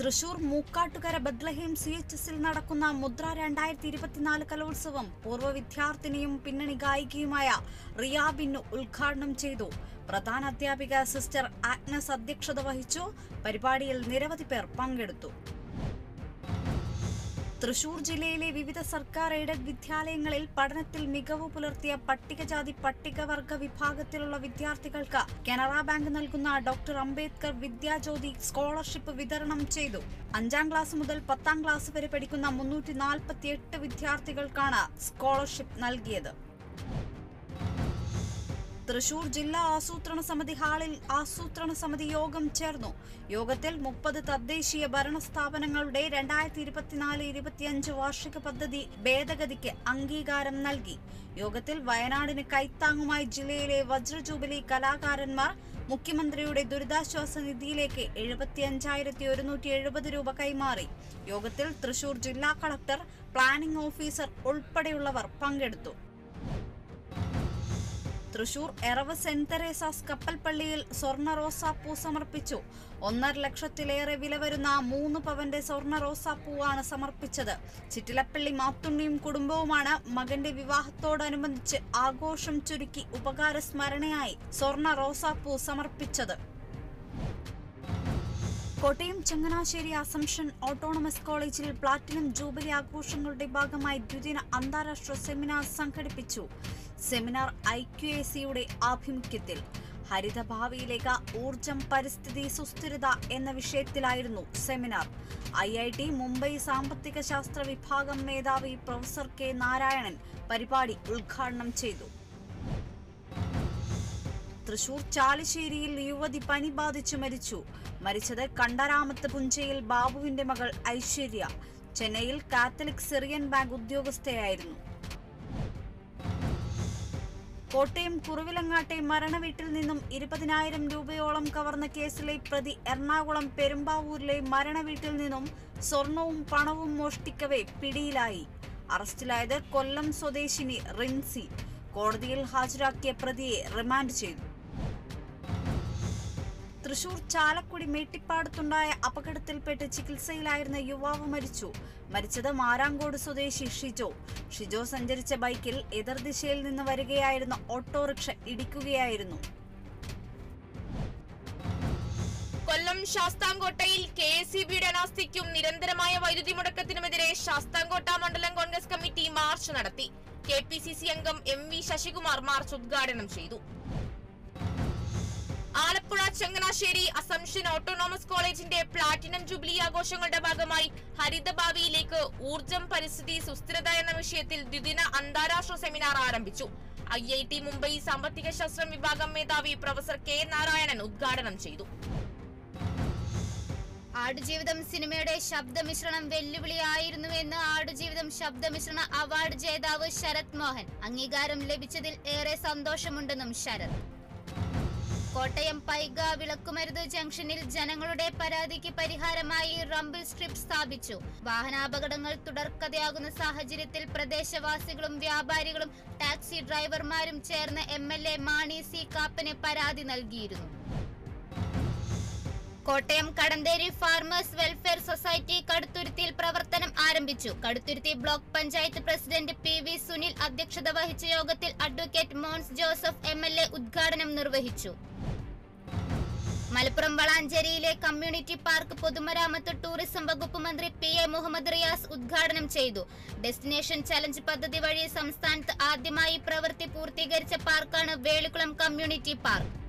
Thrissur മൂക്കാട്ടുകര Bethlehem CHSൽ നടക്കുന്ന മുദ്ര 2024 കലോത്സവം പൂർവ്വ വിദ്യാർത്ഥിനിയും പിന്നണി ഗായികയുമായ റിയ ബിന്നു ഉദ്ഘാടനം ചെയ്തു. പ്രധാന അധ്യാപിക സിസ്റ്റർ ആഗ്നസ് അധ്യക്ഷത വഹിച്ചു. പരിപാടിയിൽ നിരവധി പേർ പങ്കെടുത്തു. തൃശൂർ ജില്ലയിലെ വിവിധ സർക്കാർ എയ്ഡഡ് വിദ്യാലയങ്ങളിൽ പഠനത്തിൽ മികവ് പുലർത്തിയ പട്ടികജാതി പട്ടികവർഗ വിഭാഗത്തിലുള്ള വിദ്യാർത്ഥികൾക്ക് കാനറ ബാങ്ക് നൽകുന്ന ഡോക്ടർ അംബേദ്കർ വിദ്യാജ്യോതി സ്കോളർഷിപ്പ് വിതരണം ചെയ്തു. 5ാം ക്ലാസ് മുതൽ 10ാം ക്ലാസ് വരെ പഠിക്കുന്ന 348 വിദ്യാർത്ഥികൾക്കാണ് സ്കോളർഷിപ്പ് നൽകിയത്. തൃശൂർ ജില്ലാ ആസൂത്രണ സമിതി ഹാളിൽ ആസൂത്രണ സമിതി യോഗം ചേർന്നു. യോഗത്തിൽ 30 തദ്ദേശീയ ഭരണ സ്ഥാപനങ്ങളുടെ 2024-25 വാർഷിക പദ്ധതി ഭേദഗതിക്ക് അംഗീകാരം നൽകി. യോഗത്തിൽ വയനാടിന് കൈത്താങ്ങുമായി ജില്ലയിലെ വജ്രജൂബിലി കലാകാരന്മാർ മുഖ്യമന്ത്രിയുടെ ദുരിതാശ്വാസ നിധിയിലേക്ക് 75,170 രൂപ കൈമാറി. യോഗത്തിൽ തൃശൂർ ജില്ലാ കളക്ടർ, പ്ലാനിംഗ് ഓഫീസർ ഉൾപ്പെടെയുള്ളവർ പങ്കെടുത്തു. തൃശൂർ എറവ് സെന്റ് തെരേസാസ് കപ്പൽപ്പള്ളിയിൽ സ്വർണ്ണ റോസാപ്പൂ സമർപ്പിച്ചു. 1.5 ലക്ഷത്തിലേറെ വില വരുന്ന 3 പവന്റെ സ്വർണ്ണ റോസാപ്പൂവാണ് സമർപ്പിച്ചത്. ചിറ്റിലപ്പള്ളി മാത്തുണ്ണിയും കുടുംബവുമാണ് മകന്റെ വിവാഹത്തോടനുബന്ധിച്ച് ആഘോഷം ചുരുക്കി ഉപകാര സ്മരണയായി സ്വർണ്ണ റോസാപ്പൂ സമർപ്പിച്ചത്. കോട്ടയം ചങ്ങനാശ്ശേരി അസംഷൻ ഓട്ടോണമസ് കോളേജിൽ പ്ലാറ്റിനം ജൂബിലി ആഘോഷങ്ങളുടെ ഭാഗമായി ദ്വിദിന അന്താരാഷ്ട്ര സെമിനാർ സംഘടിപ്പിച്ചു. സെമിനാർ IQACയുടെ ആഭിമുഖ്യത്തിൽ ഹരിതഭാവിയിലേക്ക് ഊർജം, പരിസ്ഥിതി, സുസ്ഥിരത എന്ന വിഷയത്തിലായിരുന്നു സെമിനാർ. IIT മുംബൈ സാമ്പത്തിക ശാസ്ത്ര വിഭാഗം മേധാവി പ്രൊഫസർ K. നാരായണൻ പരിപാടി ഉദ്ഘാടനം ചെയ്തു. തൃശൂർ ചാലിശ്ശേരിയിൽ യുവതി പനി ബാധിച്ചു മരിച്ചത് കണ്ടരാമത്ത് പുഞ്ചയിൽ ബാബുവിന്റെ മകൾ ഐശ്വര്യ. ചെന്നൈയിൽ കാത്തലിക് സിറിയൻ ബാങ്ക് ഉദ്യോഗസ്ഥയായിരുന്നു. കോട്ടയം കുറുവിലങ്ങാട്ടെ മരണവീട്ടിൽ നിന്നും 20,000 രൂപയോളം കവർന്ന കേസിലെ പ്രതി എറണാകുളം പെരുമ്പാവൂരിലെ മരണവീട്ടിൽ നിന്നും സ്വർണവും പണവും മോഷ്ടിക്കവേ പിടിയിലായി. അറസ്റ്റിലായത് കൊല്ലം സ്വദേശിനി റിൻസി. കോടതിയിൽ ഹാജരാക്കിയ പ്രതിയെ റിമാൻഡ് ചെയ്തു. തൃശൂർ ചാലക്കുടി മേട്ടിപ്പാടത്തുണ്ടായ അപകടത്തിൽപ്പെട്ട് ചികിത്സയിലായിരുന്ന യുവാവ് മരിച്ചത് മാരാങ്കോട് സ്വദേശി ഷിജോ സഞ്ചരിച്ച ബൈക്കിൽ എതിർദിശയിൽ നിന്ന് വരികയായിരുന്ന ഓട്ടോറിക്ഷ ഇടിക്കുകയായിരുന്നു. കൊല്ലം ശാസ്താംകോട്ടയിൽ KSEBയുടെ അനാസ്ഥയ്ക്കും നിരന്തരമായ വൈദ്യുതി മുടക്കത്തിനുമെതിരെ ശാസ്താംകോട്ട മണ്ഡലം കോൺഗ്രസ് കമ്മിറ്റി മാർച്ച് നടത്തി. KPCC അംഗം MV ശശികുമാർ മാർച്ച് ഉദ്ഘാടനം ചെയ്തു. ആലപ്പുഴ ചങ്ങനാശ്ശേരി അസംഷൻ ഓട്ടോണോമസ് കോളേജിന്റെ പ്ലാറ്റിനം ജൂബിലി ആഘോഷങ്ങളുടെ ഭാഗമായി ഹരിതഭാവിയിലേക്ക് ഊർജം, പരിസ്ഥിതി, സുസ്ഥിരത എന്ന വിഷയത്തിൽ ദ്വിദിന അന്താരാഷ്ട്ര സെമിനാർ ആരംഭിച്ചു. IIT മുംബൈ സാമ്പത്തിക ശാസ്ത്രം വിഭാഗം മേധാവി പ്രൊഫസർ K. നാരായണൻ ഉദ്ഘാടനം ചെയ്തു. ആടുജീവിതം സിനിമയുടെ ശബ്ദമിശ്രണം വെല്ലുവിളിയായിരുന്നുവെന്ന് ആടുജീവിതം ശബ്ദമിശ്രണ അവാർഡ് ജേതാവ് ശരത് മോഹൻ. അംഗീകാരം ലഭിച്ചതിൽ ഏറെ സന്തോഷമുണ്ടെന്നും ശരത്. കോട്ടയം പൈക വിളക്കുമരുത് ജംഗ്ഷനിൽ ജനങ്ങളുടെ പരാതിക്ക് പരിഹാരമായി റംബിൾ സ്ട്രിപ്പ് സ്ഥാപിച്ചു. വാഹനാപകടങ്ങൾ തുടർക്കഥയാകുന്ന സാഹചര്യത്തിൽ പ്രദേശവാസികളും വ്യാപാരികളും ടാക്സി ഡ്രൈവർമാരും ചേർന്ന് MLA മാണി C. കാപ്പന് പരാതി നൽകിയിരുന്നു. കോട്ടയം കടന്തേരി ഫാർമേഴ്സ് വെൽഫെയർ സൊസൈറ്റി കടുത്തുരുത്തിയിൽ പ്രവർത്തനം ആരംഭിച്ചു. Kaduthuruthy block panchayat president PV Sunil അധ്യക്ഷത വഹിച്ച യോഗത്തിൽ അഡ്വക്കേറ്റ് മോൻസ് ജോസഫ് MLA ഉദ്ഘാടനം നിർവഹിച്ചു. മലപ്പുറം വളാഞ്ചേരിയിലെ കമ്മ്യൂണിറ്റി പാർക്ക് പൊതുമരാമത്ത് ടൂറിസം വകുപ്പ് മന്ത്രി PA മുഹമ്മദ് റിയാസ് ഉദ്ഘാടനം ചെയ്തു. ഡെസ്റ്റിനേഷൻ ചലഞ്ച് പദ്ധതി വഴി സംസ്ഥാനത്ത് ആദ്യമായി പ്രവൃത്തി പൂർത്തീകരിച്ച പാർക്കാണ് വേളിക്കുളം കമ്മ്യൂണിറ്റി പാർക്ക്.